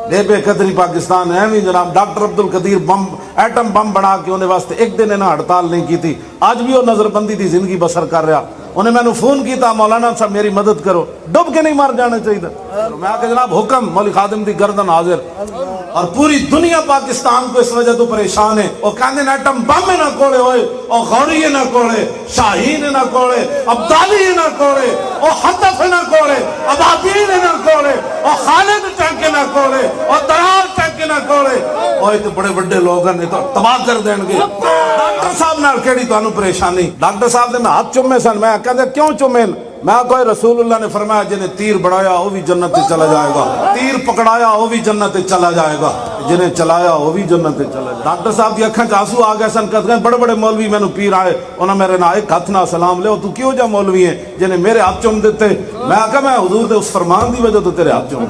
بے بے قدری پاکستان ہے بھی جناب ڈاکٹر عبد القدیر بم ایٹم بم بنا کے انہیں واسطے ایک دن انہیں ہڑتال نہیں کی تھی. آج بھی وہ نظر بندی دی زندگی بسر کر رہا. انہیں میں نے فون کیتا مولانا صاحب میری مدد کرو, ڈب کے نہیں مار جانا چاہیے. میں آکے جناب حکم, مولوی خادم دی گردن حاضر. اور پوری دنیا پاکستان کو اس وجہ تو پریشان ہے. وہ کہندے ایٹم بم نہ کوڑے ہوئے, اور غوری نہ کوڑے, شاہین نہ کوڑے, عبدالی نہ کوڑے, اور حتف نہ کوڑے, ابابیل نہ کوڑے, اور خالد ٹانکے نہ کوڑے, اور درار ٹانکے نہ کوڑے. اور یہ تو بڑے بڑے لوگ ہیں, تو تباہ کر دیں گے. ڈاکٹر صاحب نال کیڑی تانوں پریشانی؟ ڈاکٹر صاحب نے میں ہاتھ چومے سن. میں کہتے کیوں چومے؟ میں کوئی رسول اللہ نے فرمایا جنہیں تیر بڑھایا وہ بھی جنت سے چلا جائے گا, تیر پکڑایا وہ بھی جنت سے چلا جائے گا, جنہیں چلایا وہ بھی جنت سے چلا جائے گا. ڈاکٹر صاحب کی اکھاں آنسو آ گئے سن. کہتے ہیں بڑے بڑے مولوی میں نے پیر آئے, انہوں نے میرے نام ایک ہاتھ نہ سلام لے, تو کیوں جا مولوی ہیں جنہیں میرے ہاتھ چوم دیتے؟ میں کہا میں حضور دے اس فرمان دی وجہ تو تیرے ہاتھ چوم.